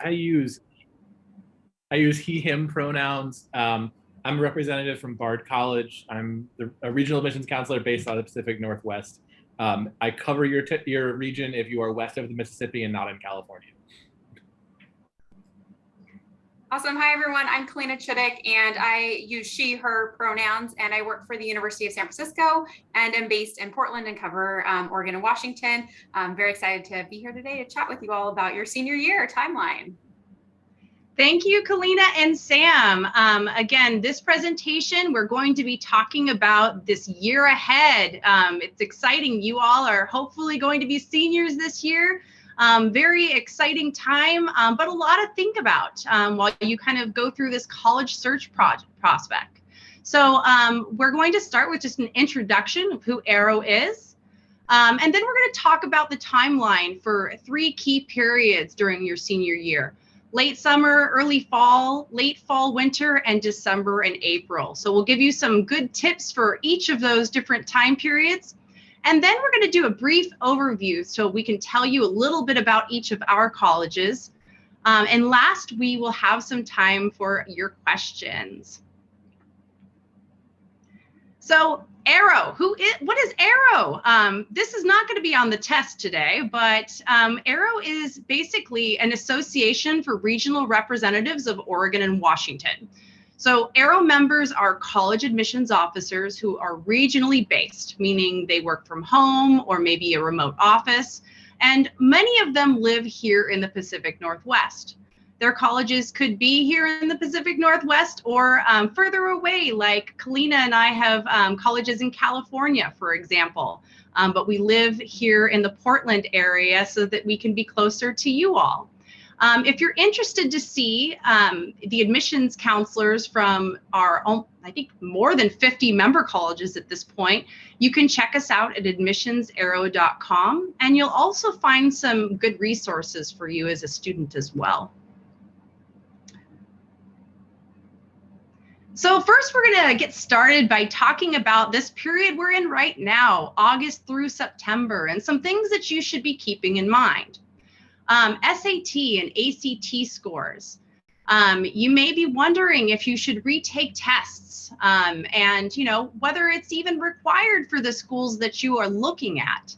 I use I use he, him pronouns. I'm a representative from Bard College. I'm a regional admissions counselor based out of the Pacific Northwest. I cover your region if you are west of the Mississippi and not in California. Awesome. Hi, everyone. I'm Kalina Chittick, and I use she, her pronouns, and I work for the University of San Francisco, and I'm based in Portland and cover Oregon and Washington. I'm very excited to be here today to chat with you all about your senior year timeline. Thank you, Kalina and Sam. Again, this presentation, we're going to be talking about this year ahead. It's exciting. You all are hopefully going to be seniors this year. Very exciting time, but a lot to think about while you kind of go through this college search prospect. So we're going to start with just an introduction of who Arrow is. And then we're going to talk about the timeline for 3 key periods during your senior year: late summer, early fall, late fall, winter, and December and April. So we'll give you some good tips for each of those different time periods. And then we're going to do a brief overview so we can tell you a little bit about each of our colleges. And last, we will have some time for your questions. So Arrow, what is Arrow? This is not going to be on the test today, but Arrow is basically an association for regional representatives of Oregon and Washington. So Arrow members are college admissions officers who are regionally based, meaning they work from home or maybe a remote office, and many of them live here in the Pacific Northwest. Their colleges could be here in the Pacific Northwest or further away, like Kalina and I have colleges in California, for example, but we live here in the Portland area so that we can be closer to you all. If you're interested to see the admissions counselors from our, I think, more than 50 member colleges at this point, you can check us out at admissionsarrow.com, and you'll also find some good resources for you as a student as well. So first, we're going to get started by talking about this period we're in right now, August through September, and some things that you should be keeping in mind. SAT and ACT scores. You may be wondering if you should retake tests and whether it's even required for the schools that you are looking at.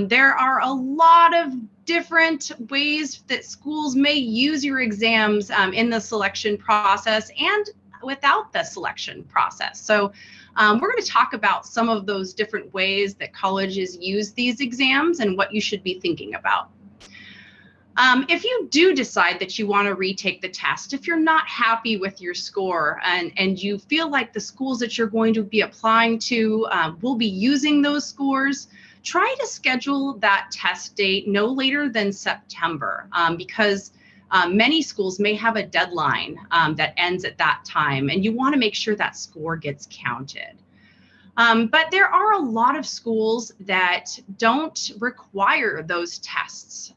There are a lot of different ways that schools may use your exams in the selection process and without the selection process. So we're going to talk about some of those different ways that colleges use these exams and what you should be thinking about. If you do decide that you want to retake the test, if you're not happy with your score and you feel like the schools that you're going to be applying to will be using those scores, try to schedule that test date no later than September because many schools may have a deadline that ends at that time, and you want to make sure that score gets counted. But there are a lot of schools that don't require those tests.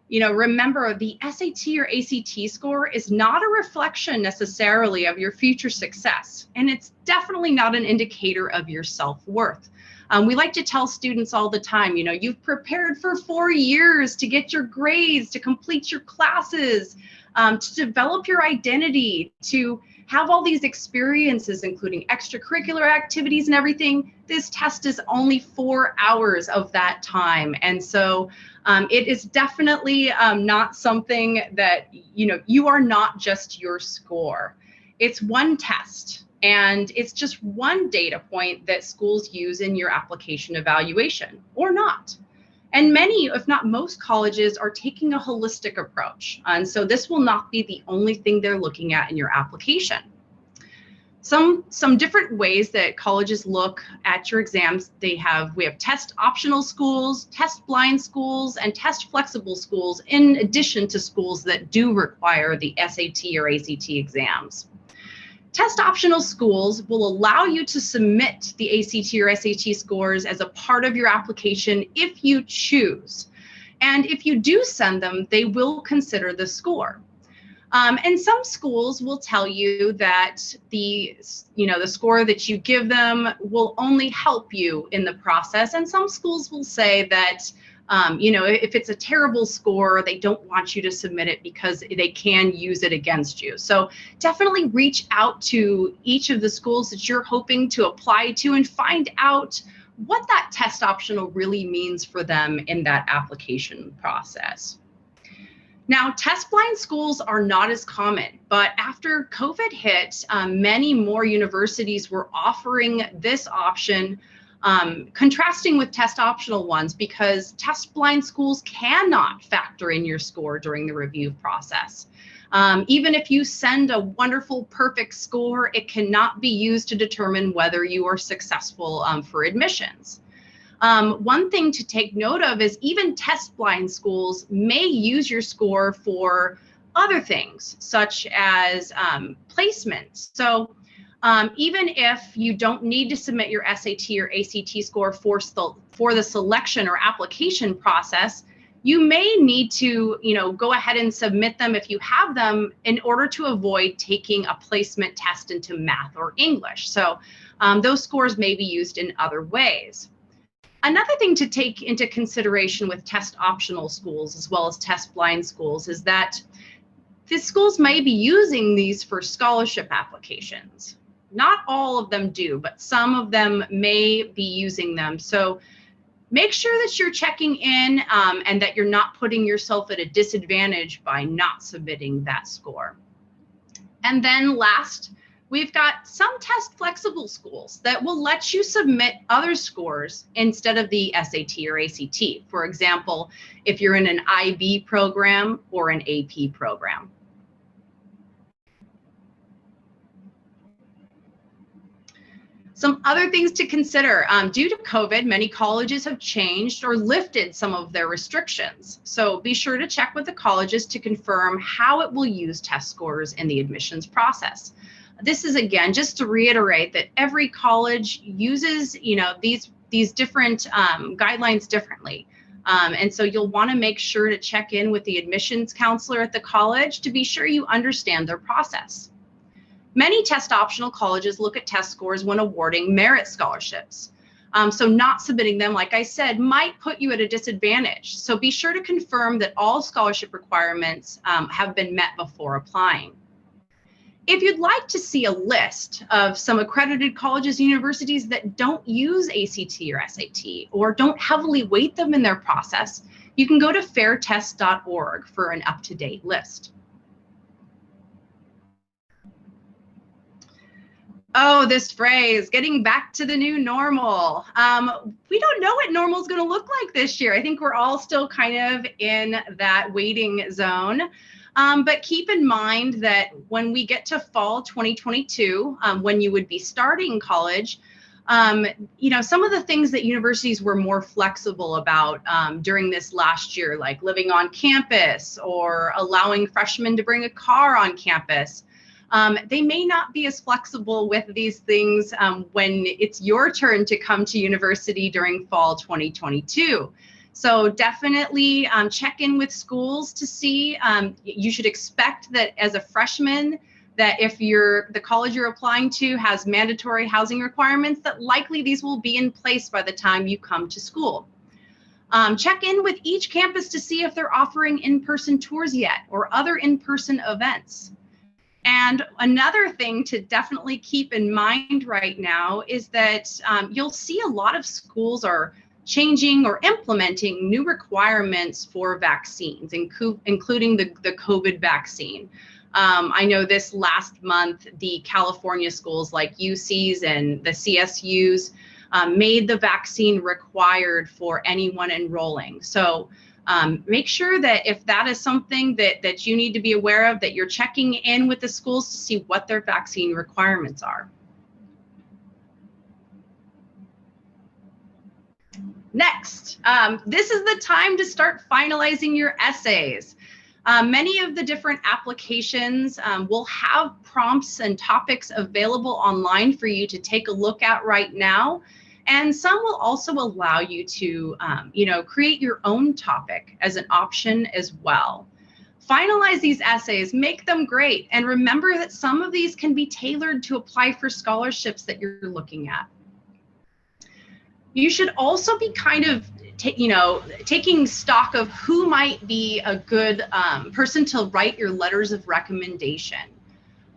Remember, the SAT or ACT score is not a reflection necessarily of your future success, and it's definitely not an indicator of your self-worth. We like to tell students all the time, you've prepared for 4 years to get your grades, to complete your classes, to develop your identity, to have all these experiences, including extracurricular activities and everything. This test is only 4 hours of that time. And so it is definitely not something that, you are not just your score. It's one test. And it's just one data point that schools use in your application evaluation, or not. And many, if not most colleges, are taking a holistic approach. And so this will not be the only thing they're looking at in your application. Some different ways that colleges look at your exams, we have test optional schools, test blind schools, and test flexible schools, in addition to schools that do require the SAT or ACT exams. Test optional schools will allow you to submit the ACT or SAT scores as a part of your application if you choose. And if you do send them, they will consider the score. And some schools will tell you that the score that you give them will only help you in the process. And some schools will say that If it's a terrible score, they don't want you to submit it because they can use it against you. So definitely reach out to each of the schools that you're hoping to apply to and find out what that test optional really means for them in that application process. Now, test blind schools are not as common, but after COVID hit, many more universities were offering this option, contrasting with test optional ones, because test blind schools cannot factor in your score during the review process. Even if you send a wonderful, perfect score, it cannot be used to determine whether you are successful for admissions. One thing to take note of is even test blind schools may use your score for other things, such as placements. So even if you don't need to submit your SAT or ACT score for the selection or application process, you may need to, go ahead and submit them if you have them in order to avoid taking a placement test into math or English. So those scores may be used in other ways. Another thing to take into consideration with test optional schools as well as test blind schools is that the schools may be using these for scholarship applications. Not all of them do, but some of them may be using them. So make sure that you're checking in and that you're not putting yourself at a disadvantage by not submitting that score. And then last, we've got some test flexible schools that will let you submit other scores instead of the SAT or ACT. For example, if you're in an IB program or an AP program. Some other things to consider. Due to COVID, many colleges have changed or lifted some of their restrictions. So be sure to check with the colleges to confirm how it will use test scores in the admissions process. This is, again, just to reiterate that every college uses, these different guidelines differently. And so you'll want to make sure to check in with the admissions counselor at the college to be sure you understand their process. Many test optional colleges look at test scores when awarding merit scholarships. So not submitting them, like I said, might put you at a disadvantage. So be sure to confirm that all scholarship requirements have been met before applying. If you'd like to see a list of some accredited colleges and universities that don't use ACT or SAT or don't heavily weight them in their process, you can go to fairtest.org for an up-to-date list. Oh, this phrase, getting back to the new normal. We don't know what normal is going to look like this year. I think we're all still kind of in that waiting zone. But keep in mind that when we get to fall 2022, when you would be starting college, some of the things that universities were more flexible about during this last year, like living on campus or allowing freshmen to bring a car on campus, they may not be as flexible with these things when it's your turn to come to university during fall 2022. So definitely check in with schools to see. You should expect that as a freshman, that if the college you're applying to has mandatory housing requirements, that likely these will be in place by the time you come to school. Check in with each campus to see if they're offering in-person tours yet or other in-person events. And another thing to definitely keep in mind right now is that you'll see a lot of schools are changing or implementing new requirements for vaccines, including the COVID vaccine. I know this last month, the California schools like UCs and the CSUs made the vaccine required for anyone enrolling. So make sure that if that is something that you need to be aware of, that you're checking in with the schools to see what their vaccine requirements are. Next, this is the time to start finalizing your essays. Many of the different applications will have prompts and topics available online for you to take a look at right now. And some will also allow you to, create your own topic as an option as well. Finalize these essays, make them great, and remember that some of these can be tailored to apply for scholarships that you're looking at. You should also be kind of taking stock of who might be a good person to write your letters of recommendation.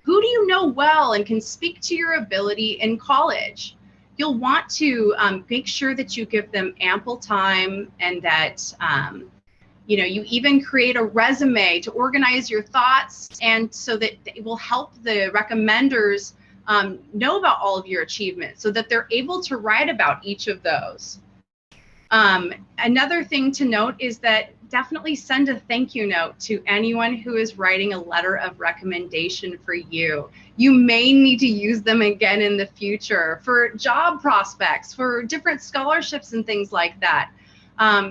Who do you know well and can speak to your ability in college? You'll want to make sure that you give them ample time, and that you even create a resume to organize your thoughts, and so that it will help the recommenders know about all of your achievements so that they're able to write about each of those. Another thing to note is that definitely send a thank you note to anyone who is writing a letter of recommendation for you. You may need to use them again in the future for job prospects, for different scholarships and things like that.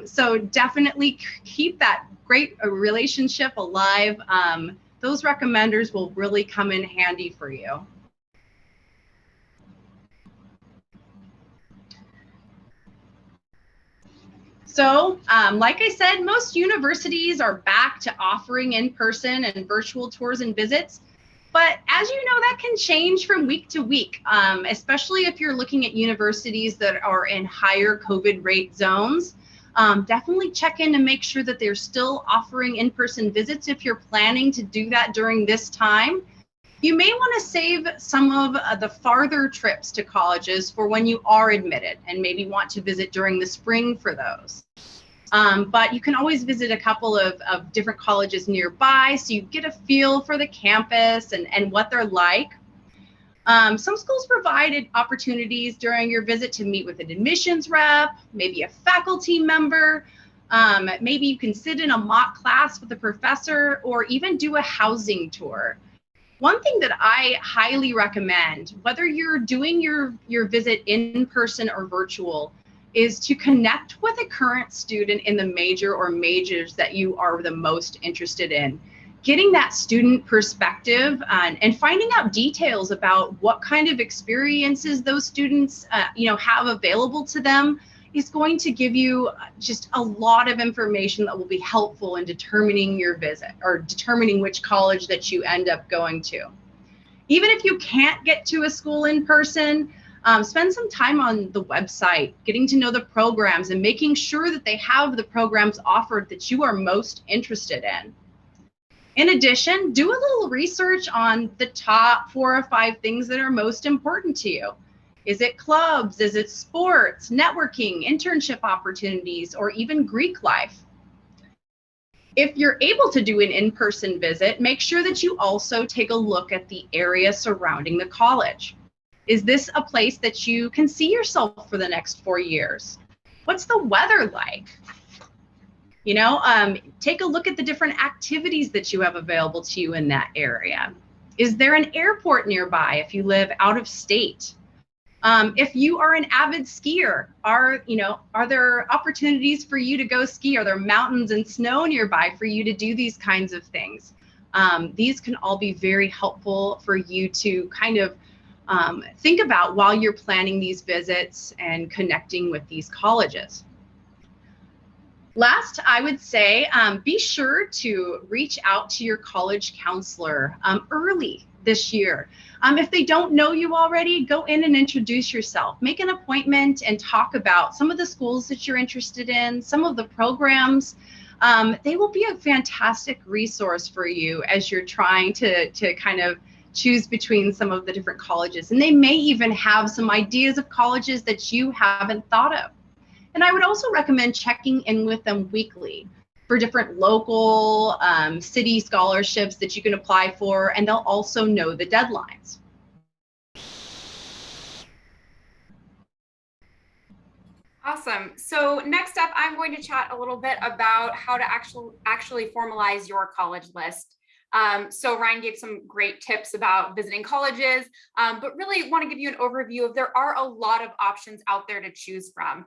So definitely keep that great relationship alive. Those recommenders will really come in handy for you. So, like I said, most universities are back to offering in-person and virtual tours and visits. But as you know, that can change from week to week, especially if you're looking at universities that are in higher COVID rate zones. Definitely check in and make sure that they're still offering in-person visits if you're planning to do that during this time. You may want to save some of the farther trips to colleges for when you are admitted, and maybe want to visit during the spring for those. But you can always visit a couple of different colleges nearby, so you get a feel for the campus and what they're like. Some schools provided opportunities during your visit to meet with an admissions rep, maybe a faculty member. Maybe you can sit in a mock class with a professor, or even do a housing tour. One thing that I highly recommend, whether you're doing your visit in person or virtual, is to connect with a current student in the major or majors that you are the most interested in. Getting that student perspective and finding out details about what kind of experiences those students have available to them is going to give you just a lot of information that will be helpful in determining your visit, or determining which college that you end up going to. Even if you can't get to a school in person, spend some time on the website, getting to know the programs and making sure that they have the programs offered that you are most interested in. In addition, do a little research on the top 4 or 5 things that are most important to you. Is it clubs? Is it sports, networking, internship opportunities, or even Greek life? If you're able to do an in-person visit, make sure that you also take a look at the area surrounding the college. Is this a place that you can see yourself for the next 4 years? What's the weather like? Take a look at the different activities that you have available to you in that area. Is there an airport nearby if you live out of state? If you are an avid skier, are there opportunities for you to go ski? Are there mountains and snow nearby for you to do these kinds of things? These can all be very helpful for you to kind of think about while you're planning these visits and connecting with these colleges. Last, I would say, be sure to reach out to your college counselor early this year. If they don't know you already, go in and introduce yourself. Make an appointment and talk about some of the schools that you're interested in, some of the programs. They will be a fantastic resource for you as you're trying to kind of choose between some of the different colleges. And they may even have some ideas of colleges that you haven't thought of. And I would also recommend checking in with them weekly for different local city scholarships that you can apply for, and they'll also know the deadlines. Awesome. So next up, I'm going to chat a little bit about how to actually formalize your college list. So Ryan gave some great tips about visiting colleges, but really want to give you an overview of there are a lot of options out there to choose from.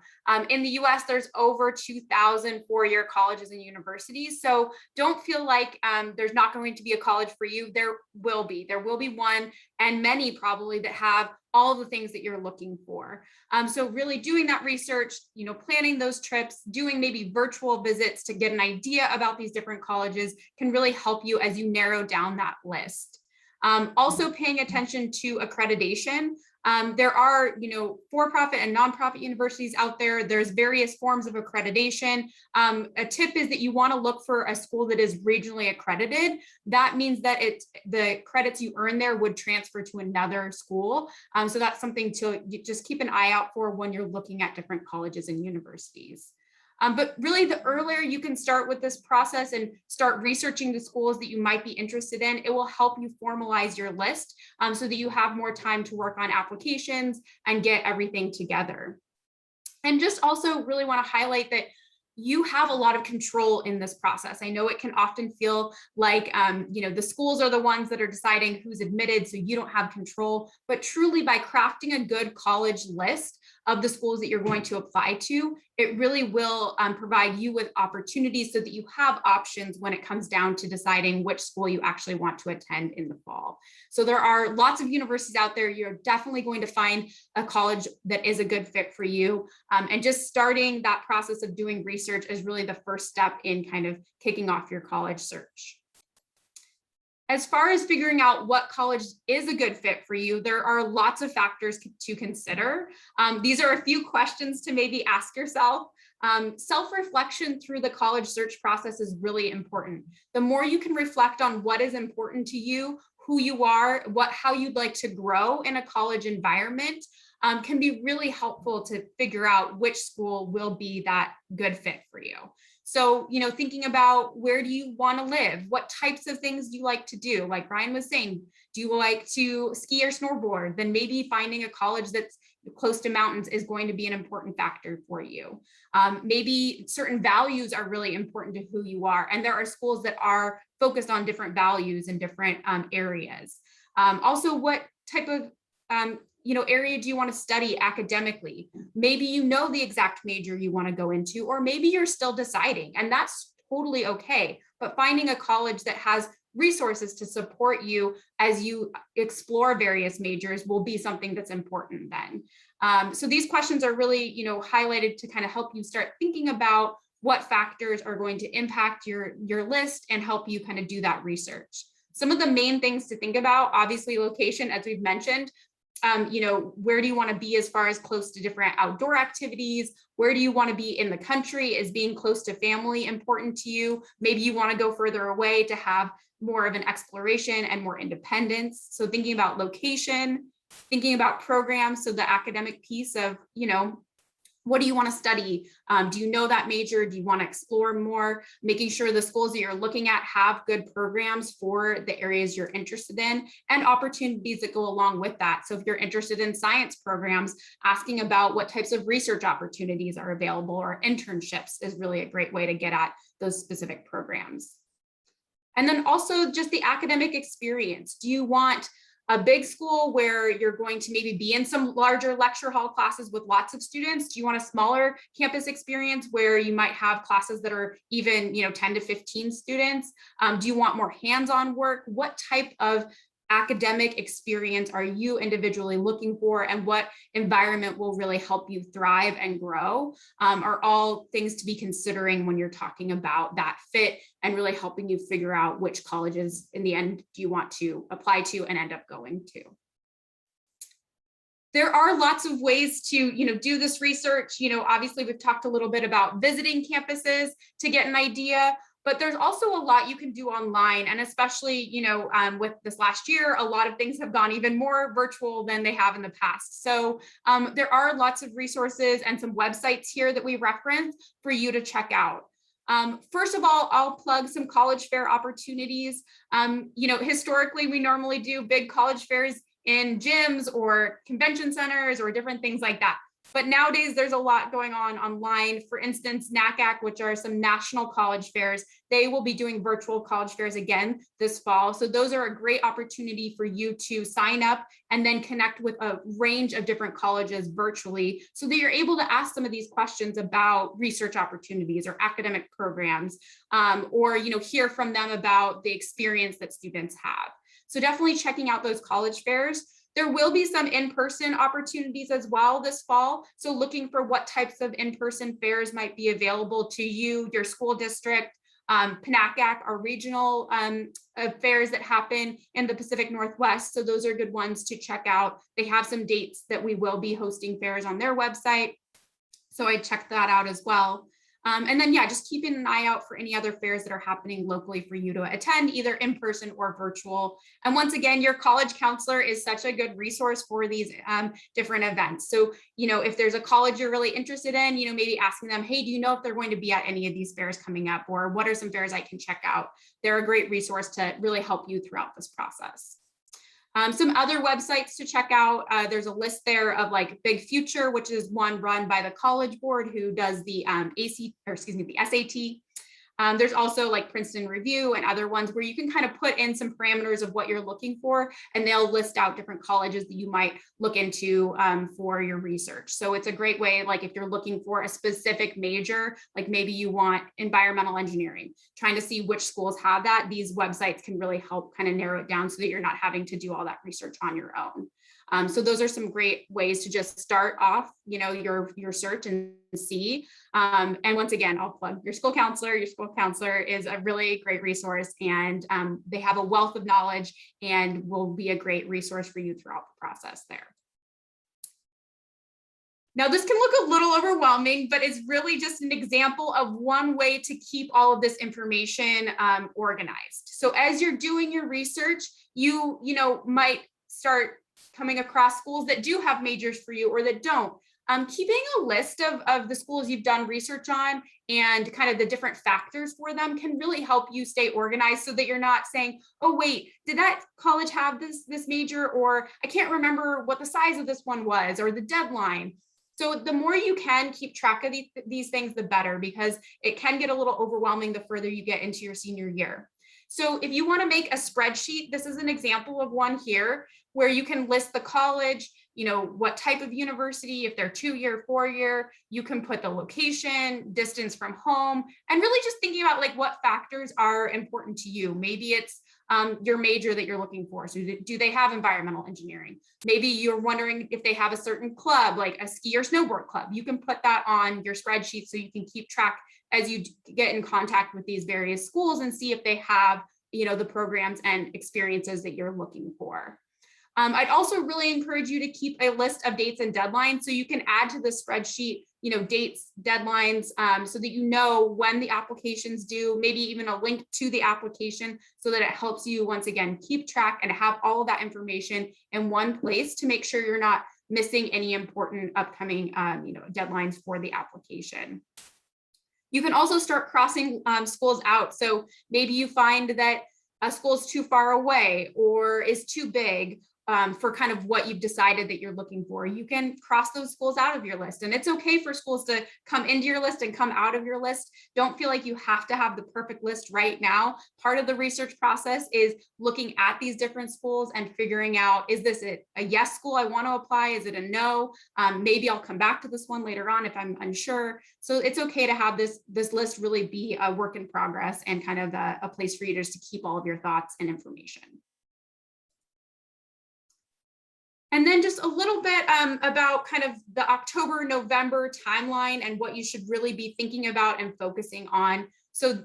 In the US, there's over 2,000 four-year colleges and universities. So don't feel like there's not going to be a college for you. There will be one, and many probably, that have all the things that you're looking for. So really doing that research, planning those trips, doing maybe virtual visits to get an idea about these different colleges can really help you as you narrow down that list. Also paying attention to accreditation. There are, for-profit and nonprofit universities out there. There's various forms of accreditation. A tip is that you want to look for a school that is regionally accredited. That means that the credits you earn there would transfer to another school. So that's something to just keep an eye out for when you're looking at different colleges and universities. But really, the earlier you can start with this process and start researching the schools that you might be interested in, it will help you formalize your list so that you have more time to work on applications and get everything together. And just also really want to highlight that you have a lot of control in this process. I know it can often feel like, the schools are the ones that are deciding who's admitted, so you don't have control, but truly by crafting a good college list of the schools that you're going to apply to, it really will provide you with opportunities so that you have options when it comes down to deciding which school you actually want to attend in the fall. So there are lots of universities out there. You're definitely going to find a college that is a good fit for you. And just starting that process of doing research is really the first step in kind of kicking off your college search. As far as figuring out what college is a good fit for you, there are lots of factors to consider. These are a few questions to maybe ask yourself. Self-reflection through the college search process is really important. The more you can reflect on what is important to you, who you are, how you'd like to grow in a college environment, can be really helpful to figure out which school will be that good fit for you. So, thinking about where do you want to live? What types of things do you like to do? Like Brian was saying, do you like to ski or snowboard? Then maybe finding a college that's close to mountains is going to be an important factor for you. Maybe certain values are really important to who you are. And there are schools that are focused on different values in different areas. Also, what type of area do you want to study academically? Maybe you know the exact major you want to go into, or maybe you're still deciding, and that's totally okay. But finding a college that has resources to support you as you explore various majors will be something that's important then. So these questions are really, highlighted to kind of help you start thinking about what factors are going to impact your list and help you kind of do that research. Some of the main things to think about, obviously location, as we've mentioned. Where do you want to be as far as close to different outdoor activities? Where do you want to be in the country? Is being close to family important to you? Maybe you want to go further away to have more of an exploration and more independence. So thinking about location, thinking about programs. So the academic piece of, what do you want to study? Do you know that major? Do you want to explore more? Making sure the schools that you're looking at have good programs for the areas you're interested in and opportunities that go along with that. So if you're interested in science programs, asking about what types of research opportunities are available, or internships is really a great way to get at those specific programs. And then also just the academic experience. Do you want a big school where you're going to maybe be in some larger lecture hall classes with lots of students? Do you want a smaller campus experience where you might have classes that are even 10 to 15 students? Do you want more hands-on work? What type of academic experience are you individually looking for, and what environment will really help you thrive and grow, are all things to be considering when you're talking about that fit and really helping you figure out which colleges in the end do you want to apply to and end up going to. There are lots of ways to do this research. Obviously we've talked a little bit about visiting campuses to get an idea, but there's also a lot you can do online. And especially, with this last year, a lot of things have gone even more virtual than they have in the past. So there are lots of resources and some websites here that we reference for you to check out. First of all, I'll plug some college fair opportunities. Historically, we normally do big college fairs in gyms or convention centers or different things like that. But nowadays, there's a lot going on online. For instance, NACAC, which are some national college fairs, they will be doing virtual college fairs again this fall. So those are a great opportunity for you to sign up and then connect with a range of different colleges virtually so that you're able to ask some of these questions about research opportunities or academic programs, or hear from them about the experience that students have. So definitely checking out those college fairs. There will be some in-person opportunities as well this fall. So looking for what types of in-person fairs might be available to you, your school district, PNACAC are regional fairs that happen in the Pacific Northwest. So those are good ones to check out. They have some dates that we will be hosting fairs on their website. So I checked that out as well. And then, yeah, just keeping an eye out for any other fairs that are happening locally for you to attend, either in person or virtual. And once again, your college counselor is such a good resource for these different events. So, you know, if there's a college you're really interested in, you know, maybe asking them, hey, do you know if they're going to be at any of these fairs coming up, or what are some fairs I can check out? They're a great resource to really help you throughout this process. Some other websites to check out. There's a list there of like Big Future, which is one run by the College Board who does the the SAT. There's also like Princeton Review and other ones where you can kind of put in some parameters of what you're looking for, and they'll list out different colleges that you might look into for your research. So it's a great way, like if you're looking for a specific major, like maybe you want environmental engineering, trying to see which schools have that, these websites can really help kind of narrow it down so that you're not having to do all that research on your own. So those are some great ways to just start off, you know, your search and see. And once again, I'll plug your school counselor. Your school counselor is a really great resource, and they have a wealth of knowledge and will be a great resource for you throughout the process there. Now, this can look a little overwhelming, but it's really just an example of one way to keep all of this information organized. So as you're doing your research, you might start coming across schools that do have majors for you or that don't. Keeping a list of the schools you've done research on and kind of the different factors for them can really help you stay organized, so that you're not saying, oh, wait, did that college have this major? Or I can't remember what the size of this one was, or the deadline. So the more you can keep track of these things, the better, because it can get a little overwhelming the further you get into your senior year. So if you want to make a spreadsheet, this is an example of one here where you can list the college, you know, what type of university, if they're 2-year, 4-year, you can put the location, distance from home, and really just thinking about like what factors are important to you. Maybe it's your major that you're looking for. So do they have environmental engineering? Maybe you're wondering if they have a certain club, like a ski or snowboard club. You can put that on your spreadsheet so you can keep track as you get in contact with these various schools and see if they have, you know, the programs and experiences that you're looking for. I'd also really encourage you to keep a list of dates and deadlines, so you can add to the spreadsheet, you know, dates, deadlines, so that you know when the application's due, maybe even a link to the application, so that it helps you, once again, keep track and have all of that information in one place to make sure you're not missing any important upcoming deadlines for the application. You can also start crossing schools out. So maybe you find that a school is too far away or is too big for kind of what you've decided that you're looking for. You can cross those schools out of your list, and it's okay for schools to come into your list and come out of your list. Don't feel like you have to have the perfect list right now. Part of the research process is looking at these different schools and figuring out, is this a yes school I want to apply? Is it a no? Maybe I'll come back to this one later on if I'm unsure. So it's okay to have this list really be a work in progress and kind of a place for you just to keep all of your thoughts and information. And then just a little bit about kind of the October-November timeline and what you should really be thinking about and focusing on. So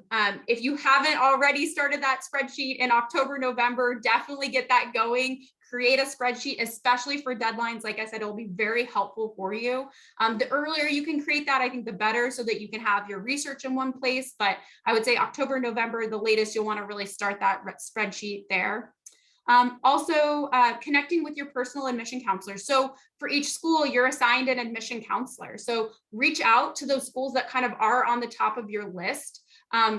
if you haven't already started that spreadsheet in October, November, definitely get that going. Create a spreadsheet, especially for deadlines. Like I said, it'll be very helpful for you. The earlier you can create that, I think the better, so that you can have your research in one place. But I would say October, November, the latest you'll want to really start that spreadsheet there. Also connecting with your personal admission counselor. So for each school, you're assigned an admission counselor. So reach out to those schools that kind of are on the top of your list.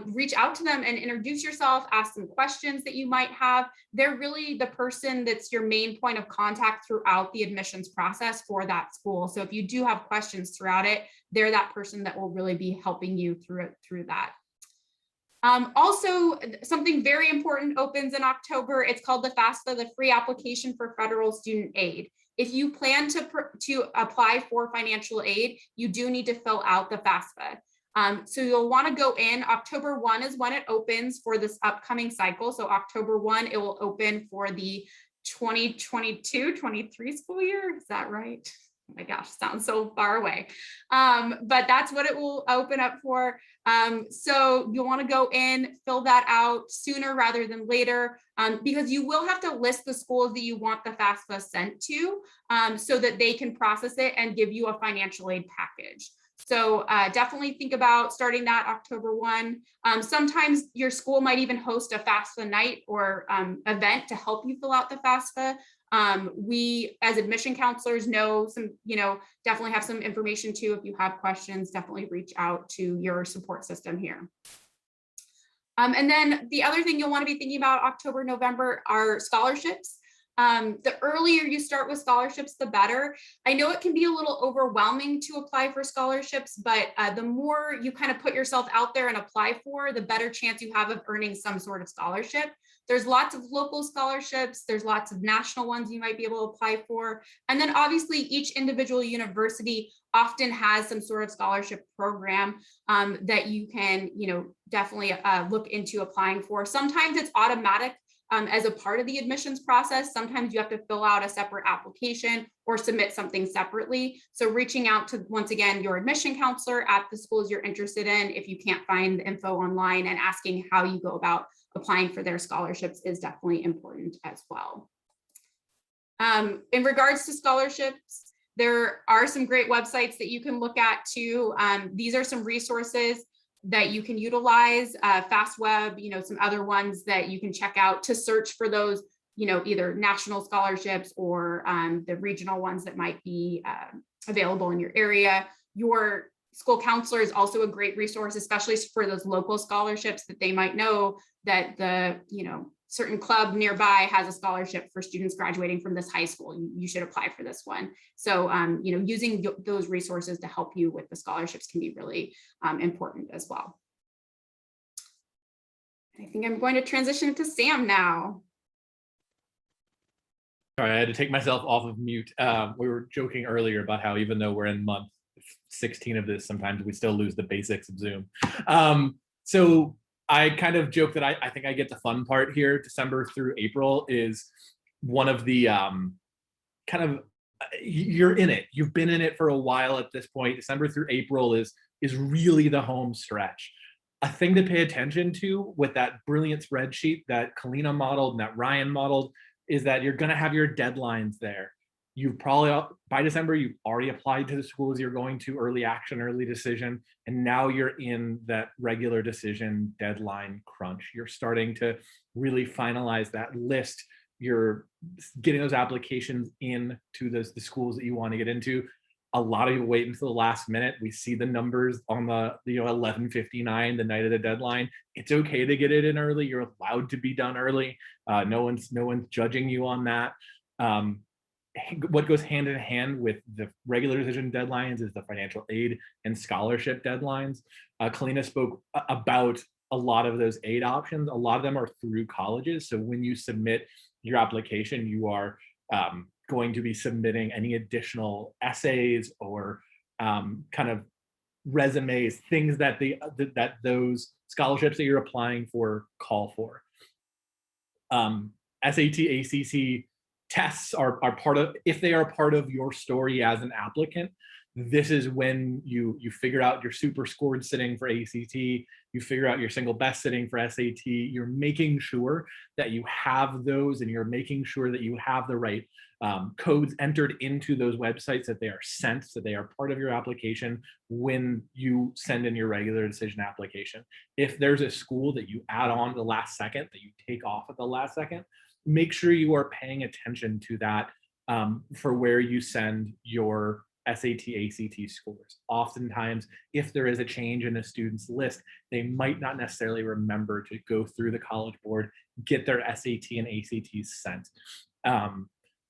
Reach out to them and introduce yourself, ask some questions that you might have. They're really the person that's your main point of contact throughout the admissions process for that school. So if you do have questions throughout it, they're that person that will really be helping you through that. Also, something very important opens in October. It's called the FAFSA, the Free Application for Federal Student Aid. If you plan to apply for financial aid, you do need to fill out the FAFSA. So you'll want to go in. October 1 is when it opens for this upcoming cycle. So October 1, it will open for the 2022-23 school year. Is that right? Oh my gosh, sounds so far away. But that's what it will open up for. So you'll want to go in, fill that out sooner rather than later, because you will have to list the schools that you want the FAFSA sent to, so that they can process it and give you a financial aid package. So definitely think about starting that October 1. Sometimes your school might even host a FAFSA night or event to help you fill out the FAFSA. We, as admission counselors, know some, definitely have some information too. If you have questions, definitely reach out to your support system here. And then the other thing you'll want to be thinking about October, November are scholarships. The earlier you start with scholarships, the better. I know it can be a little overwhelming to apply for scholarships, but the more you kind of put yourself out there and apply for, the better chance you have of earning some sort of scholarship. There's lots of local scholarships. There's lots of national ones you might be able to apply for. And then obviously each individual university often has some sort of scholarship program that you can, definitely look into applying for. Sometimes it's automatic as a part of the admissions process. Sometimes you have to fill out a separate application or submit something separately. So reaching out to, once again, your admission counselor at the schools you're interested in, if you can't find the info online, and asking how you go about applying for their scholarships is definitely important as well. In regards to scholarships, there are some great websites that you can look at too. These are some resources that you can utilize, FastWeb, some other ones that you can check out to search for those, either national scholarships or the regional ones that might be available in your area. Your school counselor is also a great resource, especially for those local scholarships, that they might know that the, certain club nearby has a scholarship for students graduating from this high school. You should apply for this one. So, using those resources to help you with the scholarships can be really important as well. I think I'm going to transition to Sam now. Sorry, I had to take myself off of mute. We were joking earlier about how even though we're in month 16 of this, sometimes we still lose the basics of Zoom. So I kind of joke that I think I get the fun part here. December through April is one of the you're in it. You've been in it for a while at this point. December through April is really the home stretch. A thing to pay attention to with that brilliant spreadsheet that Kalina modeled and that Ryan modeled is that you're going to have your deadlines there. You've probably, by December, you've already applied to the schools you're going to, early action, early decision, and now you're in that regular decision deadline crunch. You're starting to really finalize that list. You're getting those applications in to the schools that you want to get into. A lot of people wait until the last minute. We see the numbers on the 11:59, the night of the deadline. It's okay to get it in early. You're allowed to be done early. No one's judging you on that. What goes hand in hand with the regular decision deadlines is the financial aid and scholarship deadlines. Kalina spoke about a lot of those aid options. A lot of them are through colleges. So when you submit your application, you are going to be submitting any additional essays or kind of resumes, things that that those scholarships that you're applying for call for. SAT, ACT tests are part of, if they are part of your story as an applicant, this is when you figure out your super scored sitting for ACT, you figure out your single best sitting for SAT, you're making sure that you have those, and you're making sure that you have the right codes entered into those websites, that they are sent, that they are part of your application when you send in your regular decision application. If there's a school that you add on the last second, that you take off at the last second, make sure you are paying attention to that for where you send your SAT, ACT scores. Oftentimes, if there is a change in a student's list, they might not necessarily remember to go through the College Board, get their SAT and ACTs sent.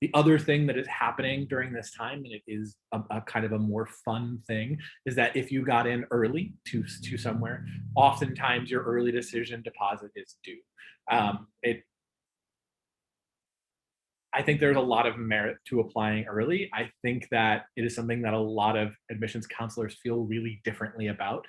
The other thing that is happening during this time, and it is a kind of a more fun thing, is that if you got in early to somewhere, oftentimes your early decision deposit is due. I think there's a lot of merit to applying early. I think that it is something that a lot of admissions counselors feel really differently about.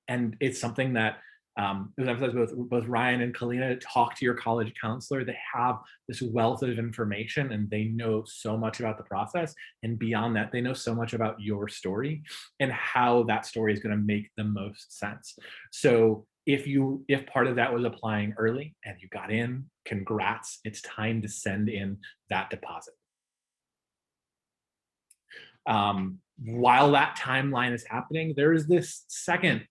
And it's something that It was emphasized both Ryan and Kalina, talk to your college counselor. They have this wealth of information and they know so much about the process. And beyond that, they know so much about your story and how that story is going to make the most sense. So if part of that was applying early and you got in, congrats, it's time to send in that deposit. While that timeline is happening, there is this second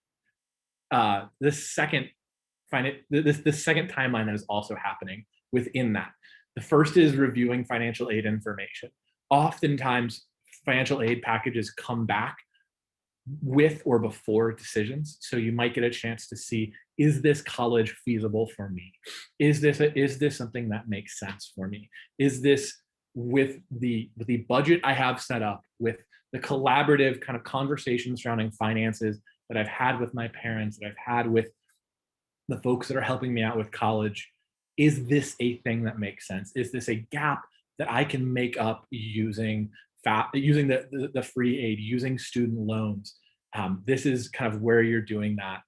second timeline that is also happening within that. The first is reviewing financial aid information. Oftentimes, financial aid packages come back with or before decisions. So you might get a chance to see, is this college feasible for me? Is this something that makes sense for me? Is this with the budget I have set up, with the collaborative kind of conversations surrounding finances that I've had with my parents, that I've had with the folks that are helping me out with college, is this a thing that makes sense? Is this a gap that I can make up using the free aid, using student loans? This is kind of where you're doing that.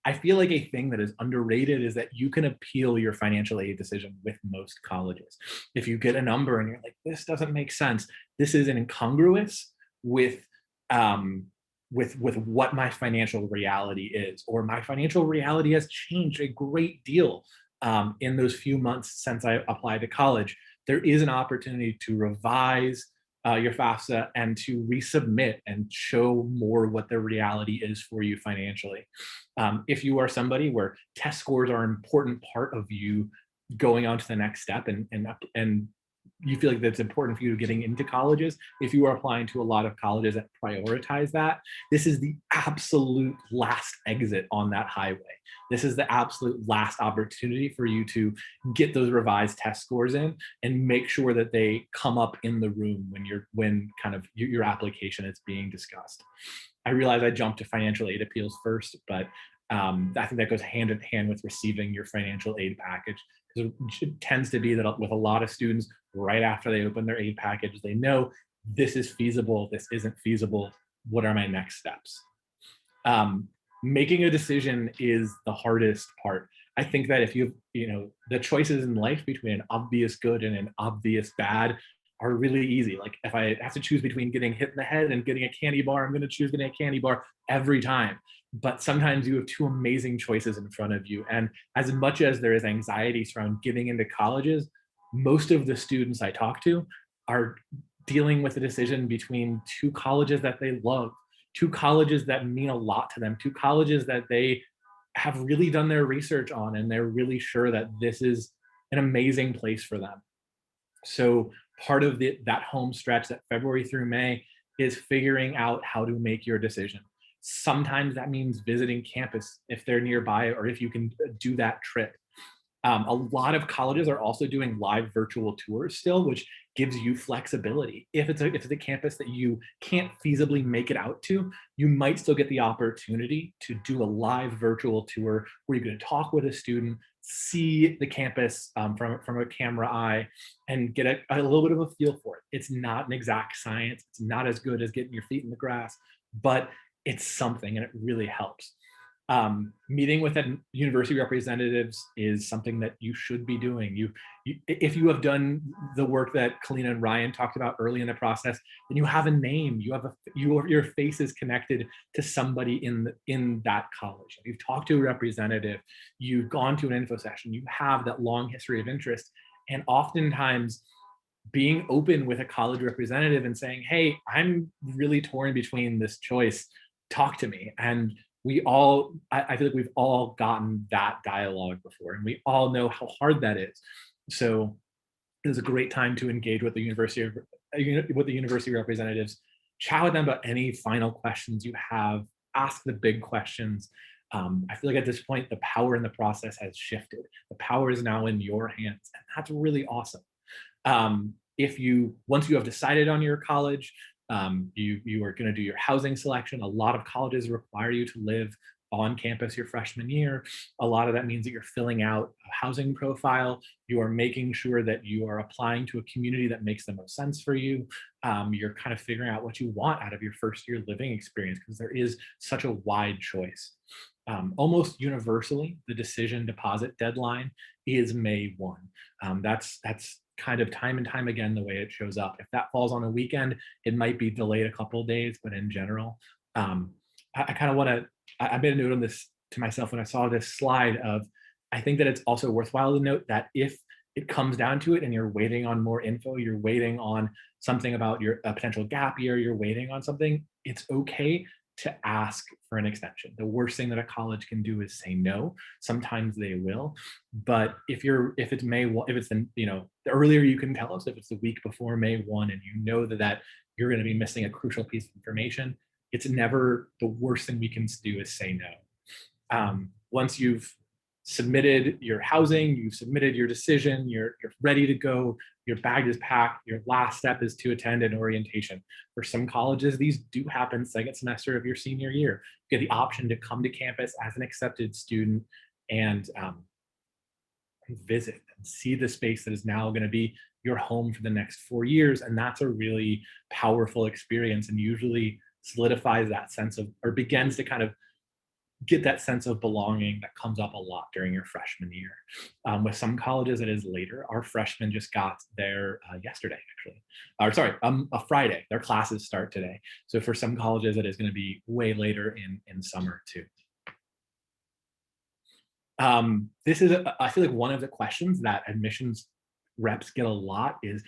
I feel like a thing that is underrated is that you can appeal your financial aid decision with most colleges. If you get a number and you're like, this doesn't make sense, this is incongruous with what my financial reality is, or my financial reality has changed a great deal in those few months since I applied to college. There is an opportunity to revise your FAFSA and to resubmit and show more what the reality is for you financially. If you are somebody where test scores are an important part of you going on to the next step, and you feel like that's important for you getting into colleges, if you are applying to a lot of colleges that prioritize that, this is the absolute last exit on that highway. This is the absolute last opportunity for you to get those revised test scores in and make sure that they come up in the room when your application is being discussed. I realize I jumped to financial aid appeals first, but I think that goes hand in hand with receiving your financial aid package. Because it tends to be that with a lot of students, right after they open their aid package, they know this is feasible, this isn't feasible, what are my next steps? Making a decision is the hardest part. I think that if the choices in life between an obvious good and an obvious bad are really easy. Like if I have to choose between getting hit in the head and getting a candy bar, I'm going to choose getting a candy bar every time. But sometimes you have two amazing choices in front of you. And as much as there is anxiety around getting into colleges, most of the students I talk to are dealing with a decision between two colleges that they love, two colleges that mean a lot to them, two colleges that they have really done their research on, and they're really sure that this is an amazing place for them. So part of that home stretch, that February through May, is figuring out how to make your decision. Sometimes that means visiting campus if they're nearby, or if you can do that trip. A lot of colleges are also doing live virtual tours still, which gives you flexibility. If it's a campus that you can't feasibly make it out to, you might still get the opportunity to do a live virtual tour where you're going to talk with a student, see the campus from a camera eye, and get a little bit of a feel for it. It's not an exact science. It's not as good as getting your feet in the grass, but it's something, and it really helps. Meeting with university representatives is something that you should be doing. If you have done the work that Kalina and Ryan talked about early in the process, then you have a name. Your face is connected to somebody in that college. You've talked to a representative. You've gone to an info session. You have that long history of interest, and oftentimes being open with a college representative and saying, "Hey, I'm really torn between this choice. Talk to me." And I feel like we've all gotten that dialogue before, and we all know how hard that is. So it was a great time to engage with the university representatives, chat with them about any final questions you have, ask the big questions. I feel like at this point, the power in the process has shifted. The power is now in your hands, and that's really awesome. Once you have decided on your college, you are going to do your housing selection. A lot of colleges require you to live on campus your freshman year. A lot of that means that you're filling out a housing profile. You are making sure that you are applying to a community that makes the most sense for you. You're kind of figuring out what you want out of your first year living experience, because there is such a wide choice. Almost universally, the decision deposit deadline is May 1. That's kind of time and time again the way it shows up. If that falls on a weekend, it might be delayed a couple of days, but in general, I kind of want to, I made a note on this to myself when I saw this slide of, I think that it's also worthwhile to note that if it comes down to it and you're waiting on more info, you're waiting on something about your potential gap year, you're waiting on something, it's okay to ask for an extension. The worst thing that a college can do is say no. Sometimes they will, but if it's May 1, if it's the earlier you can tell us, if it's the week before May 1 and you know that you're going to be missing a crucial piece of information, it's never the worst thing we can do is say no. Once you've submitted your housing, you've submitted your decision, you're ready to go, your bag is packed, your last step is to attend an orientation. For some colleges, these do happen second semester of your senior year. You get the option to come to campus as an accepted student and visit and see the space that is now going to be your home for the next 4 years. And that's a really powerful experience, and usually solidifies that sense of, or begins to kind of get that sense of belonging that comes up a lot during your freshman year. With some colleges, it is later. Our freshmen just got there yesterday, actually. Or sorry, a Friday. Their classes start today. So for some colleges, it is going to be way later in summer too. This is, I feel like, one of the questions that admissions reps get a lot is,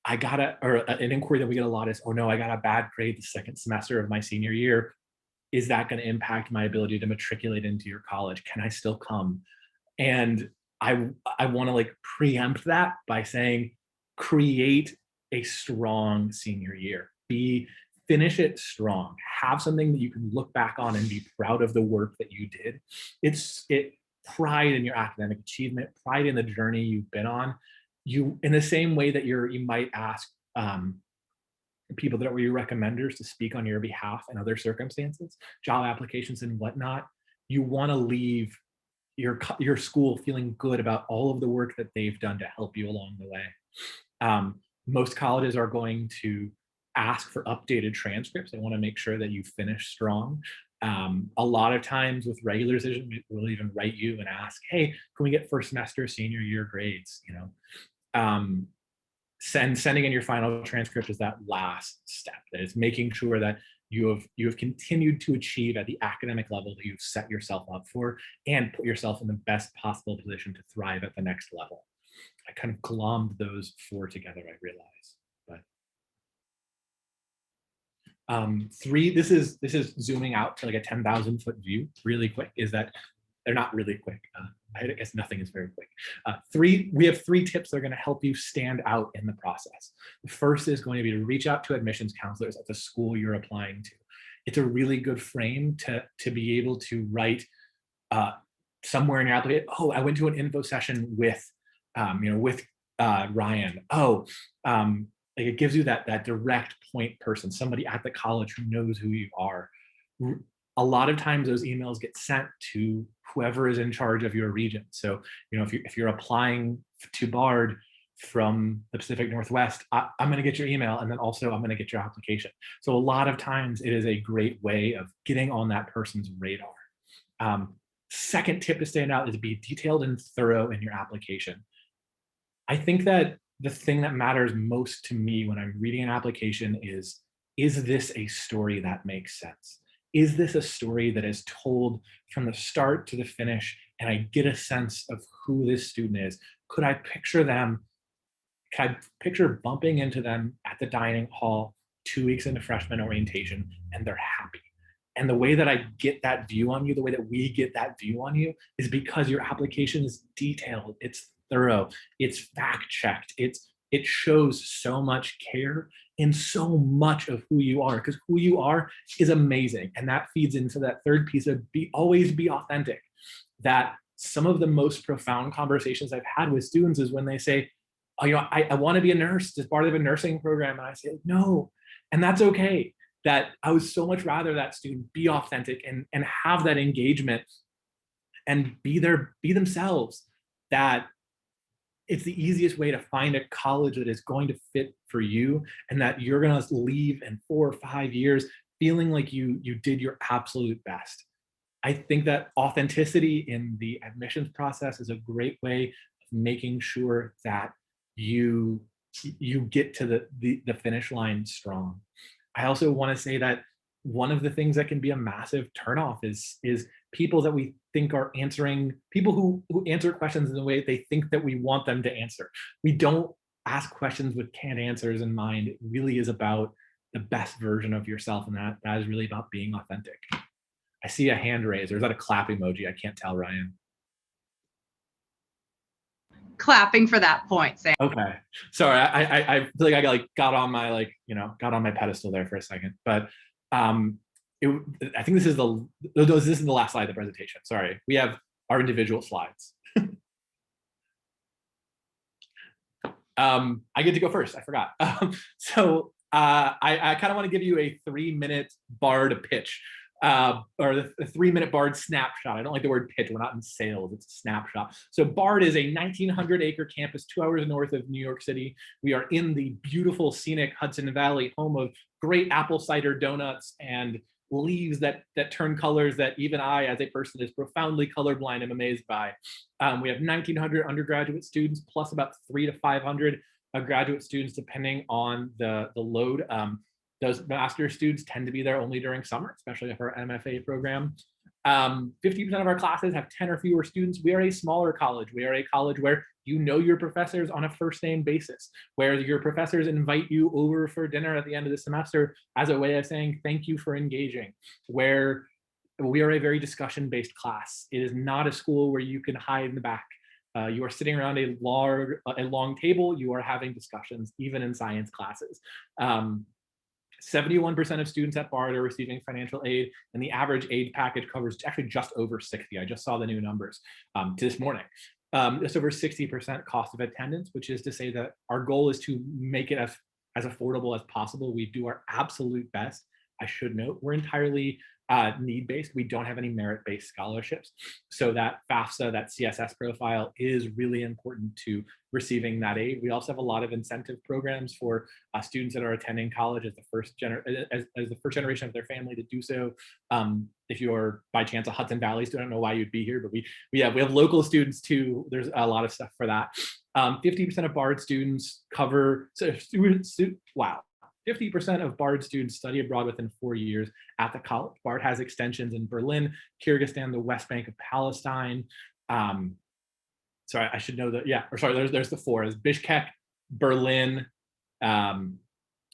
an inquiry that we get a lot is, oh no, I got a bad grade the second semester of my senior year. Is that going to impact my ability to matriculate into your college? Can I still come? And I want to like preempt that by saying, create a strong senior year. Finish it strong. Have something that you can look back on and be proud of the work that you did. It's pride in your academic achievement, pride in the journey you've been on. You, in the same way that you might ask people that were your recommenders to speak on your behalf in other circumstances, job applications and whatnot, you want to leave your school feeling good about all of the work that they've done to help you along the way. Most colleges are going to ask for updated transcripts. They want to make sure that you finish strong. A lot of times with regular decision, we'll even write you and ask, hey, can we get first semester senior year grades? Sending in your final transcript is that last step. That is making sure that you have continued to achieve at the academic level that you've set yourself up for, and put yourself in the best possible position to thrive at the next level. I kind of glommed those four together, I realize. But this is zooming out to like a 10,000 foot view really quick, is that they're not really quick. I guess nothing is very quick. We have 3 tips that are going to help you stand out in the process. The first is going to be to reach out to admissions counselors at the school you're applying to. It's a really good frame to be able to write somewhere in your application, oh, I went to an info session with Ryan. Like it gives you that direct point person, somebody at the college who knows who you are. A lot of times those emails get sent to whoever is in charge of your region. So, if you're applying to Bard from the Pacific Northwest, I'm going to get your email, and then also I'm going to get your application. So a lot of times it is a great way of getting on that person's radar. Second tip to stand out is be detailed and thorough in your application. I think that the thing that matters most to me when I'm reading an application is this a story that makes sense? Is this a story that is told from the start to the finish, and I get a sense of who this student is? Could I picture them? Could I picture bumping into them at the dining hall 2 weeks into freshman orientation and they're happy? And the way that I get that view on you, the way that we get that view on you, is because your application is detailed, it's thorough, it's fact-checked, it shows so much care in so much of who you are, because who you are is amazing. And that feeds into that third piece of always be authentic. That some of the most profound conversations I've had with students is when they say, oh, I want to be a nurse as part of a nursing program. And I say, no, and that's okay. that I would so much rather that student be authentic and have that engagement and be themselves, that it's the easiest way to find a college that is going to fit for you, and that you're going to leave in 4 or 5 years feeling like you did your absolute best. I think that authenticity in the admissions process is a great way of making sure that you get to the finish line strong. I also want to say that one of the things that can be a massive turnoff is people that we think are answering, people who answer questions in the way they think that we want them to answer. We don't ask questions with canned answers in mind. It really is about the best version of yourself, and that is really about being authentic. I see a hand raised, or is that a clap emoji? I can't tell, Ryan. Clapping for that point, Sam. Okay, sorry. I feel like I got on my got on my pedestal there for a second, but I think this is the last slide of the presentation. Sorry, we have our individual slides. I get to go first. I forgot. So I kind of want to give you a 3-minute BARD pitch. Or the 3-minute BARD snapshot. I don't like the word pitch. We're not in sales. It's a snapshot. So BARD is a 1,900-acre campus 2 hours north of New York City. We are in the beautiful, scenic Hudson Valley, home of great apple cider donuts and leaves that turn colors that even I, as a person is profoundly colorblind, am amazed by. We have 1,900 undergraduate students, plus about 300 to 500 graduate students, depending on the load. Those master's students tend to be there only during summer, especially for our MFA program. 50% of our classes have 10 or fewer students. We are a smaller college. We are a college where you know your professors on a first name basis, where your professors invite you over for dinner at the end of the semester as a way of saying thank you for engaging, where we are a very discussion-based class. It is not a school where you can hide in the back. You are sitting around a long table. You are having discussions, even in science classes. 71% of students at BARD are receiving financial aid, and the average aid package covers actually just over 60. I just saw the new numbers this morning. Just over 60% cost of attendance, which is to say that our goal is to make it as affordable as possible. We do our absolute best. I should note, we're entirely need-based. We don't have any merit-based scholarships. So that FAFSA, that CSS profile, is really important to receiving that aid. We also have a lot of incentive programs for students that are attending college as the first generation of their family to do so. If you're by chance a Hudson Valley student, I don't know why you'd be here, but we have local students too. There's a lot of stuff for that. 50% of BARD students cover, wow. 50% of BARD students study abroad within 4 years at the college. BARD has extensions in Berlin, Kyrgyzstan, the West Bank of Palestine. Sorry, I should know that. Yeah, or sorry, there's the 4. There's Bishkek, Berlin,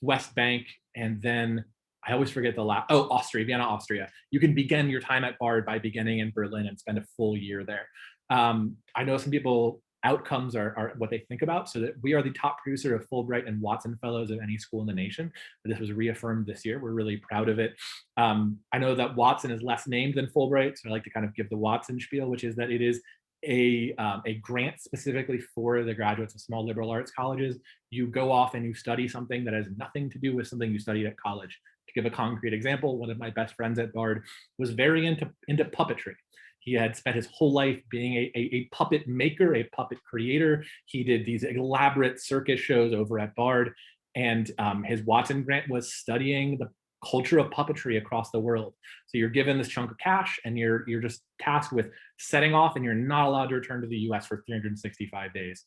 West Bank, and then I always forget the last. Oh, Austria, Vienna, Austria. You can begin your time at BARD by beginning in Berlin and spend a full year there. I know some people, outcomes are what they think about, so that we are the top producer of Fulbright and Watson Fellows of any school in the nation. This was reaffirmed this year. We're really proud of it. I know that Watson is less named than Fulbright, so I like to kind of give the Watson spiel, which is that it is a grant specifically for the graduates of small liberal arts colleges. You go off and you study something that has nothing to do with something you studied at college. To give a concrete example, one of my best friends at BARD was very into puppetry. He had spent his whole life being a puppet maker, a puppet creator. He did these elaborate circus shows over at BARD, and his Watson grant was studying the culture of puppetry across the world. So you're given this chunk of cash, and you're just tasked with setting off, and you're not allowed to return to the U.S. for 365 days.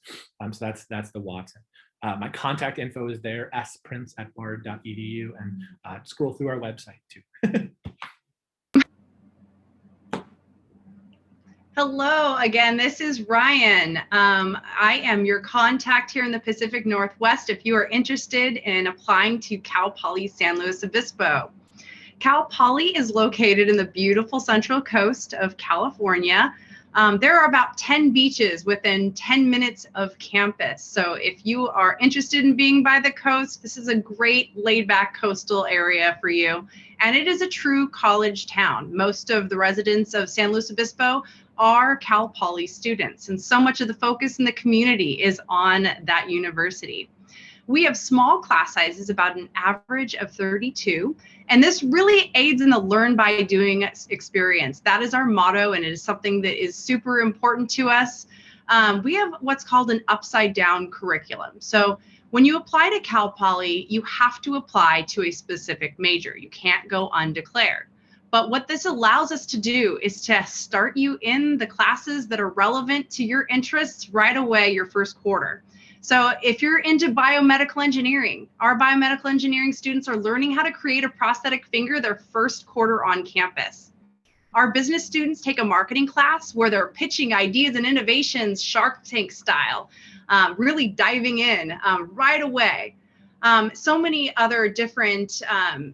So that's the Watson. My contact info is there, sprince@bard.edu, and scroll through our website too. Hello again, this is Ryan. I am your contact here in the Pacific Northwest if you are interested in applying to Cal Poly San Luis Obispo. Cal Poly is located in the beautiful Central Coast of California. There are about 10 beaches within 10 minutes of campus. So if you are interested in being by the coast, this is a great laid-back coastal area for you. And it is a true college town. Most of the residents of San Luis Obispo are Cal Poly students, and so much of the focus in the community is on that university. We have small class sizes, about an average of 32. And this really aids in the learn by doing experience. That is our motto, and it is something that is super important to us. We have what's called an upside down curriculum. So when you apply to Cal Poly, you have to apply to a specific major. You can't go undeclared. But what this allows us to do is to start you in the classes that are relevant to your interests right away your first quarter. So if you're into biomedical engineering, our biomedical engineering students are learning how to create a prosthetic finger their first quarter on campus. Our business students take a marketing class where they're pitching ideas and innovations, Shark Tank style, really diving in right away. So many other different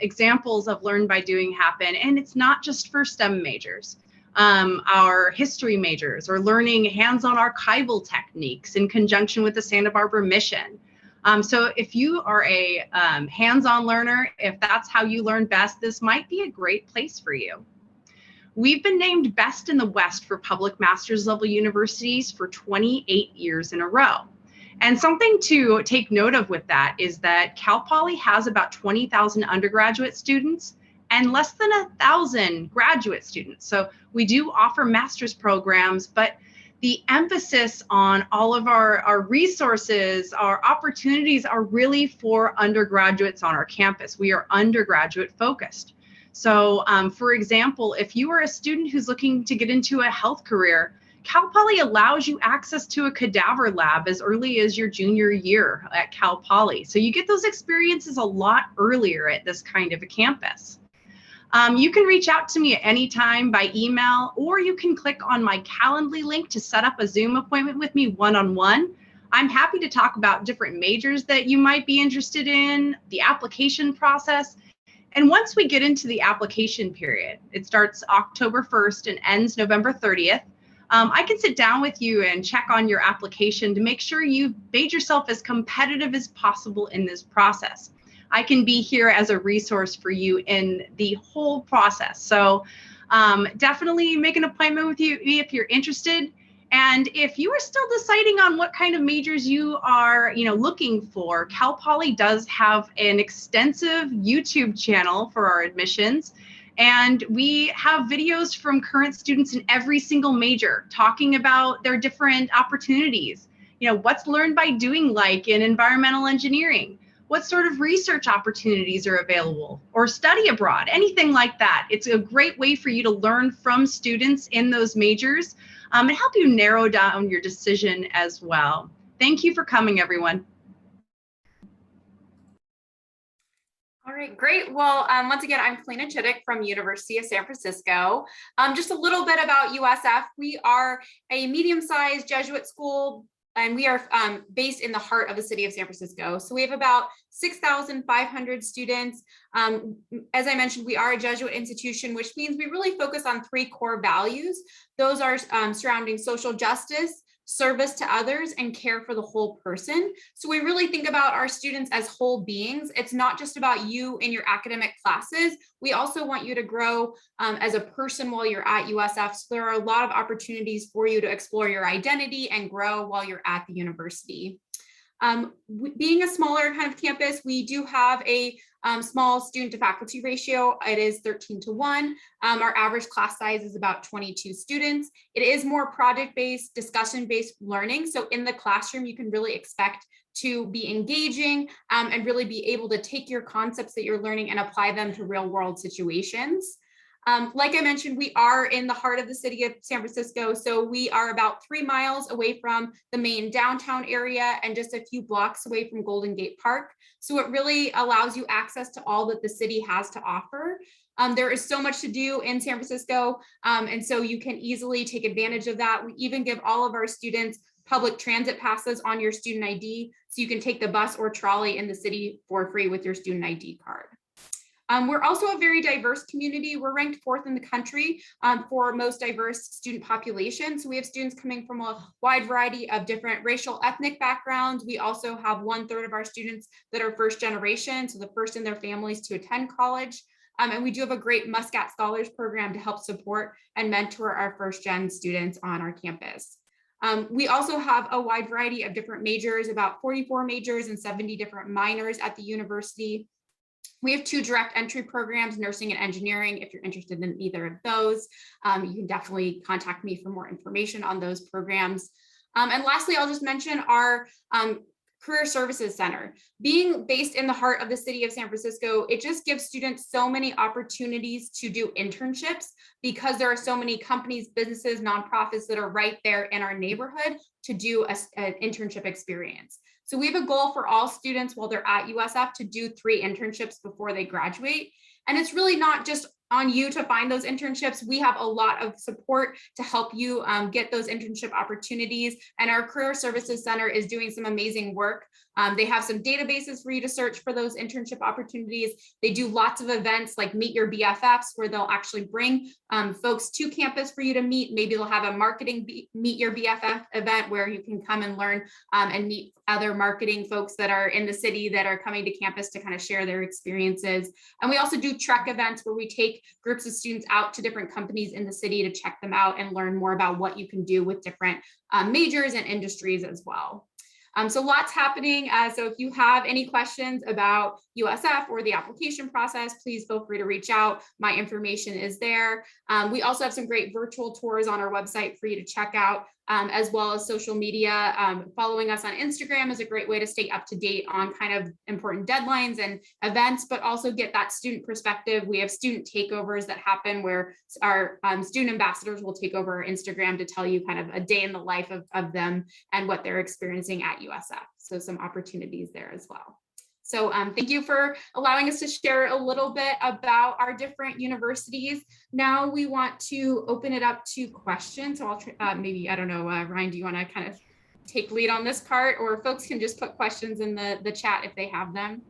examples of learn by doing happen, and it's not just for STEM majors. Our history majors are learning hands-on archival techniques in conjunction with the Santa Barbara mission. So if you are a hands-on learner, if that's how you learn best, this might be a great place for you. We've been named Best in the West for public master's level universities for 28 years in a row. And something to take note of with that is that Cal Poly has about 20,000 undergraduate students and less than 1,000 graduate students. So we do offer master's programs, but the emphasis on all of our resources, our opportunities are really for undergraduates on our campus. We are undergraduate focused. So for example, if you are a student who's looking to get into a health career, Cal Poly allows you access to a cadaver lab as early as your junior year at Cal Poly. So you get those experiences a lot earlier at this kind of a campus. You can reach out to me at any time by email, or you can click on my Calendly link to set up a Zoom appointment with me one-on-one. I'm happy to talk about different majors that you might be interested in, the application process. And once we get into the application period, it starts October 1st and ends November 30th. I can sit down with you and check on your application to make sure you've made yourself as competitive as possible in this process. I can be here as a resource for you in the whole process. So definitely make an appointment with you if you're interested. And if you are still deciding on what kind of majors you are, looking for, Cal Poly does have an extensive YouTube channel for our admissions. And we have videos from current students in every single major talking about their different opportunities. What's learned by doing like in environmental engineering? What sort of research opportunities are available, or study abroad, anything like that. It's a great way for you to learn from students in those majors and help you narrow down your decision as well. Thank you for coming, everyone. All right, great. Well, once again, I'm Kalina Chittick from University of San Francisco. Just a little bit about USF. We are a medium-sized Jesuit school, and we are based in the heart of the city of San Francisco. So we have about 6,500 students. As I mentioned, we are a Jesuit institution, which means we really focus on 3 core values. Those are surrounding social justice, service to others, and care for the whole person. So we really think about our students as whole beings. It's not just about you in your academic classes. We also want you to grow as a person while you're at USF. So there are a lot of opportunities for you to explore your identity and grow while you're at the university. Being a smaller kind of campus, we do have a small student to faculty ratio. It is 13:1. Our average class size is about 22 students. It is more project-based, discussion-based learning. So in the classroom, you can really expect to be engaging and really be able to take your concepts that you're learning and apply them to real-world situations. Like I mentioned, we are in the heart of the city of San Francisco. So we are about 3 miles away from the main downtown area and just a few blocks away from Golden Gate Park. So it really allows you access to all that the city has to offer. There is so much to do in San Francisco. And so you can easily take advantage of that. We even give all of our students public transit passes on your student ID. So you can take the bus or trolley in the city for free with your student ID card. We're also a very diverse community. We're ranked 4th in the country for most diverse student population. So we have students coming from a wide variety of different racial, ethnic backgrounds. We also have 1/3 of our students that are first generation, so the first in their families to attend college. And we do have a great Muscat Scholars Program to help support and mentor our first gen students on our campus. We also have a wide variety of different majors, about 44 majors and 70 different minors at the university. We have 2 direct entry programs, nursing and engineering. If you're interested in either of those, you can definitely contact me for more information on those programs. And lastly, I'll just mention our Career Services Center. Being based in the heart of the city of San Francisco, it just gives students so many opportunities to do internships because there are so many companies, businesses, nonprofits that are right there in our neighborhood to do an internship experience. So we have a goal for all students while they're at USF to do 3 internships before they graduate. And it's really not just on you to find those internships. We have a lot of support to help you get those internship opportunities. And our Career Services Center is doing some amazing work. They have some databases for you to search for those internship opportunities. They do lots of events like Meet Your BFFs, where they'll actually bring folks to campus for you to meet. Maybe they'll have a marketing Meet Your BFF event where you can come and learn and meet other marketing folks that are in the city that are coming to campus to kind of share their experiences. And we also do Trek events where we take groups of students out to different companies in the city to check them out and learn more about what you can do with different majors and industries as well. So lots happening. So if you have any questions about USF or the application process, please feel free to reach out. My information is there. We also have some great virtual tours on our website for you to check out, as well as social media. Following us on Instagram is a great way to stay up to date on kind of important deadlines and events, but also get that student perspective. We have student takeovers that happen where our student ambassadors will take over our Instagram to tell you kind of a day in the life of them and what they're experiencing at USF. So some opportunities there as well. So thank you for allowing us to share a little bit about our different universities. Now we want to open it up to questions. So I'll maybe, I don't know, Ryan, do you want to kind of take lead on this part, or folks can just put questions in the chat if they have them?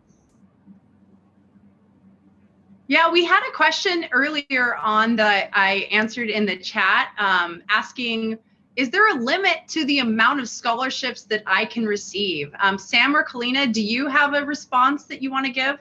Yeah, we had a question earlier on that I answered in the chat asking, is there a limit to the amount of scholarships that I can receive? Sam or Kalina, do you have a response that you want to give?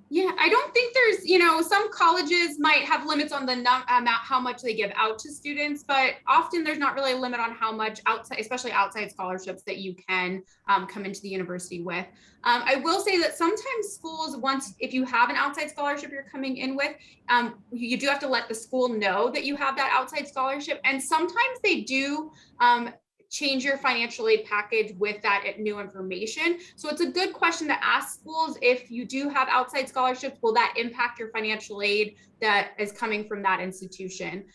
Yeah, I don't think there's, some colleges might have limits on the amount, how much they give out to students, but often there's not really a limit on how much outside, especially outside scholarships that you can come into the university with. I will say that sometimes schools, if you have an outside scholarship you're coming in with, you do have to let the school know that you have that outside scholarship. And sometimes they do change your financial aid package with that new information. So it's a good question to ask schools. If you do have outside scholarships, will that impact your financial aid that is coming from that institution?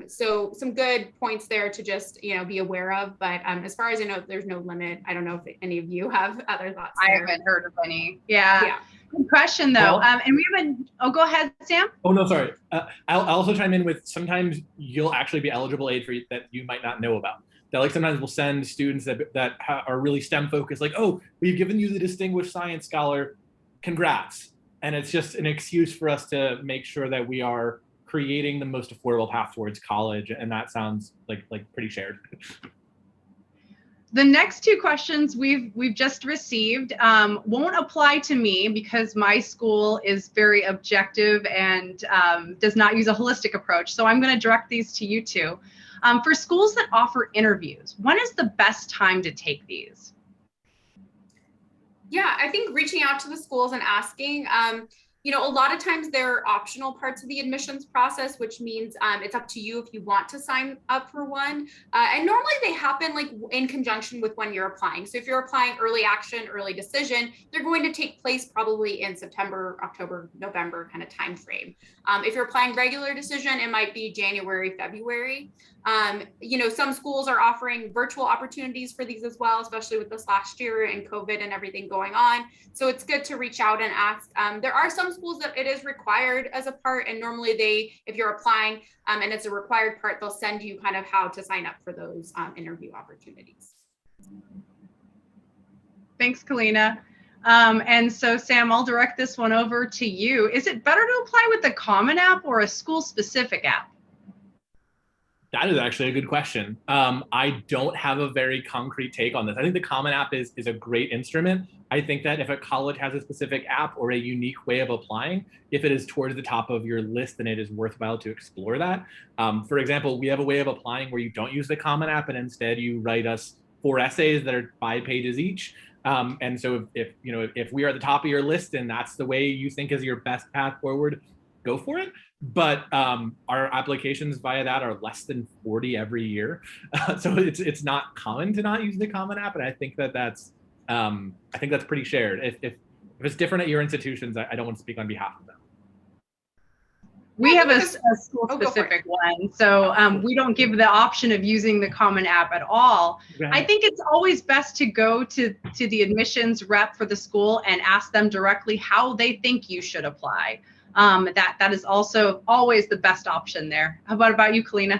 So some good points there to just, be aware of. But as far as I know, there's no limit. I don't know if any of you have other thoughts there. I haven't heard of any. Yeah. Good question though. Well, and we haven't, go ahead, Sam. Oh, no, sorry. I'll also chime in with, sometimes you'll actually be eligible aid for that you might not know about. That sometimes we'll send students that are really STEM focused, like, oh, we've given you the Distinguished Science Scholar, congrats. And it's just an excuse for us to make sure that we are creating the most affordable path towards college. And that sounds like pretty shared. The next 2 questions we've just received won't apply to me because my school is very objective and does not use a holistic approach. So I'm going to direct these to you 2. For schools that offer interviews, when is the best time to take these? Yeah, I think reaching out to the schools and asking, a lot of times there are optional parts of the admissions process, which means it's up to you if you want to sign up for one. And normally they happen in conjunction with when you're applying. So if you're applying early action, early decision, they're going to take place probably in September, October, November kind of time frame. If you're applying regular decision, it might be January, February. Some schools are offering virtual opportunities for these as well, especially with this last year and COVID and everything going on. So it's good to reach out and ask. There are some schools that it is required as a part, and normally if you're applying and it's a required part, they'll send you kind of how to sign up for those interview opportunities. Thanks, Kalina. And so Sam, I'll direct this one over to you. Is it better to apply with the Common App or a school-specific app? That is actually a good question. I don't have a very concrete take on this. I think the Common App is a great instrument. I think that if a college has a specific app or a unique way of applying, if it is towards the top of your list, then it is worthwhile to explore that. For example, we have a way of applying where you don't use the Common App and instead you write us 4 essays that are 5 pages each. And so if we are at the top of your list and that's the way you think is your best path forward, go for it. But our applications via that are less than 40 every year, so it's not common to not use the Common App, and I think that's pretty shared. If it's different at your institutions, I don't want to speak on behalf of them. We have a school specific one, so we don't give the option of using the Common App at all. Okay. I think it's always best to go to the admissions rep for the school and ask them directly how they think you should apply. That is also always the best option there. How about you, Kalina?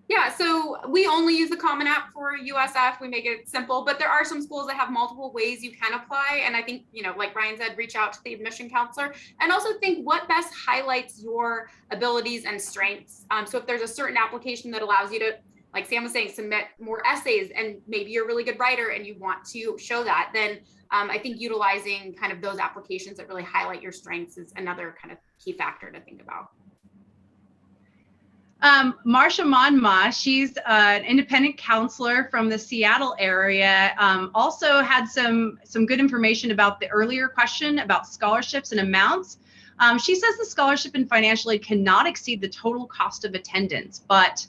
Yeah, so we only use the Common App for USF. We make it simple, but there are some schools that have multiple ways you can apply. And I think, like Ryan said, reach out to the admission counselor and also think what best highlights your abilities and strengths. So if there's a certain application that allows you to, like Sam was saying, submit more essays, and maybe you're a really good writer and you want to show that, then I think utilizing kind of those applications that really highlight your strengths is another kind of key factor to think about. Marsha Monma, she's an independent counselor from the Seattle area, also had some good information about the earlier question about scholarships and amounts. She says the scholarship and financial aid cannot exceed the total cost of attendance, but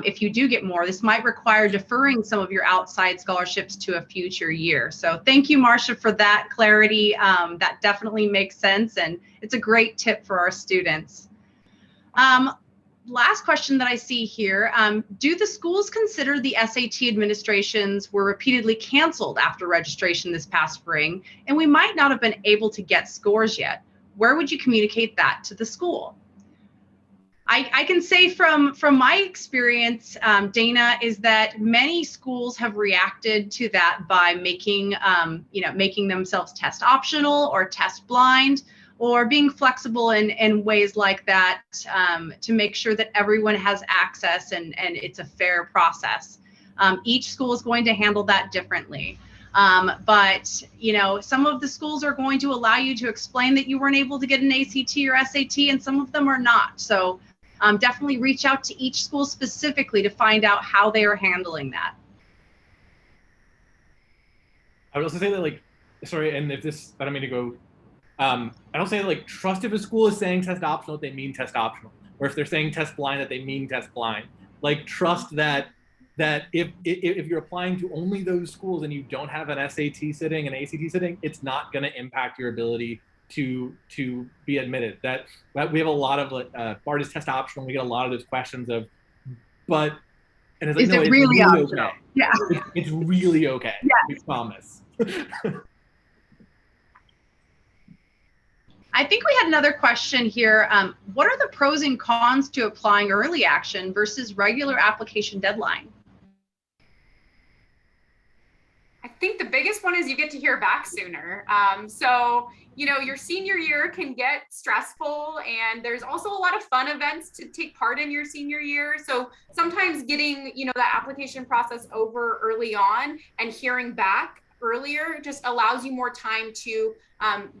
if you do get more, this might require deferring some of your outside scholarships to a future year. So thank you, Marsha, for that clarity. That definitely makes sense, and it's a great tip for our students. Last question that I see here, do the schools consider the SAT administrations were repeatedly canceled after registration this past spring, and we might not have been able to get scores yet? Where would you communicate that to the school? I can say from my experience, Dana, is that many schools have reacted to that by making themselves test optional or test blind, or being flexible in ways like that to make sure that everyone has access and it's a fair process. Each school is going to handle that differently. But some of the schools are going to allow you to explain that you weren't able to get an ACT or SAT, and some of them are not. So definitely reach out to each school specifically to find out how they are handling that. I would also say that, sorry, and if this, I don't mean to go, I don't say that, trust if a school is saying test optional, that they mean test optional, or if they're saying test blind, that they mean test blind. Trust that if you're applying to only those schools and you don't have an SAT sitting, an ACT sitting, it's not going to impact your ability to be admitted. That we have a lot of BART is test optional. We get a lot of those questions of, but, and it's is it really optional? Okay. Yeah, it's really okay. Yeah. We promise. I think we had another question here. What are the pros and cons to applying early action versus regular application deadline? I think the biggest one is you get to hear back sooner. So, your senior year can get stressful, and there's also a lot of fun events to take part in your senior year. So sometimes getting, that application process over early on and hearing back earlier just allows you more time to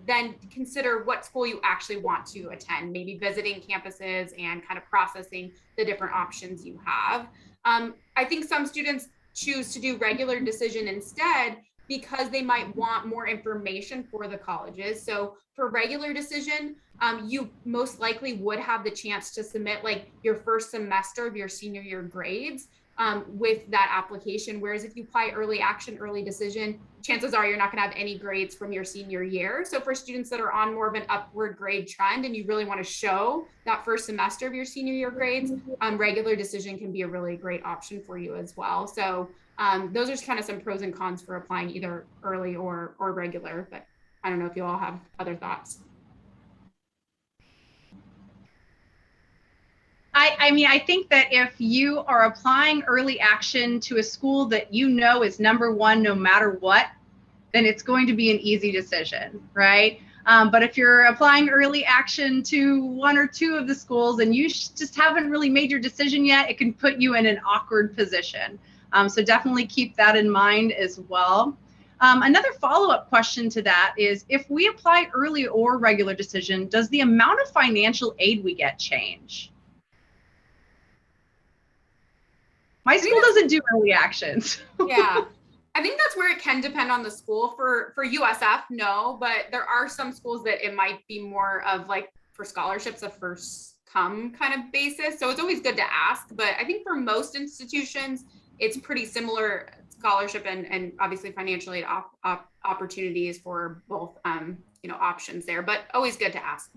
then consider what school you actually want to attend, maybe visiting campuses and kind of processing the different options you have. I think some students choose to do regular decision instead because they might want more information for the colleges. So for regular decision, you most likely would have the chance to submit your first semester of your senior year grades with that application. Whereas if you apply early action, early decision, chances are you're not going to have any grades from your senior year. So for students that are on more of an upward grade trend and you really want to show that first semester of your senior year grades, regular decision can be a really great option for you as well. So those are just kind of some pros and cons for applying either early or regular, but I don't know if you all have other thoughts. I think that if you are applying early action to a school that is number one no matter what, then it's going to be an easy decision, right? But if you're applying early action to one or two of the schools and you just haven't really made your decision yet, it can put you in an awkward position. So definitely keep that in mind as well. Another follow-up question to that is, if we apply early or regular decision, does the amount of financial aid we get change? My school doesn't do early actions. Yeah. I think that's where it can depend on the school. For USF, no, but there are some schools that it might be more of like for scholarships, a first come kind of basis. So it's always good to ask, but I think for most institutions, it's pretty similar scholarship and obviously financial aid opportunities for both, options there, but always good to ask.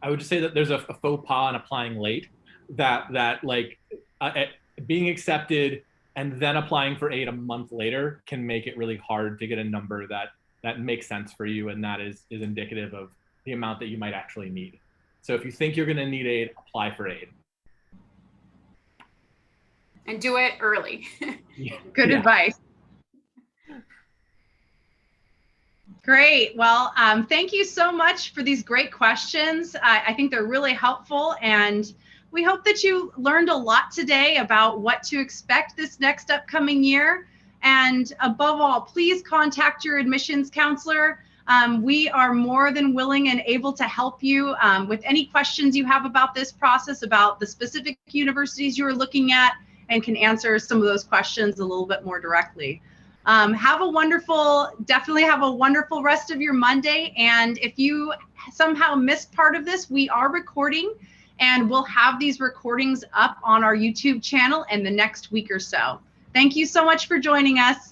I would just say that there's a faux pas in applying late, that like being accepted and then applying for aid a month later can make it really hard to get a number that makes sense for you, and that is indicative of the amount that you might actually need. So if you think you're going to need aid, apply for aid. And do it early. Good advice. Great. Well, thank you so much for these great questions. I think they're really helpful, and we hope that you learned a lot today about what to expect this next upcoming year. And above all, please contact your admissions counselor. We are more than willing and able to help you with any questions you have about this process, about the specific universities you are looking at, and can answer some of those questions a little bit more directly. Definitely have a wonderful rest of your Monday. And if you somehow missed part of this, we are recording, and we'll have these recordings up on our YouTube channel in the next week or so. Thank you so much for joining us.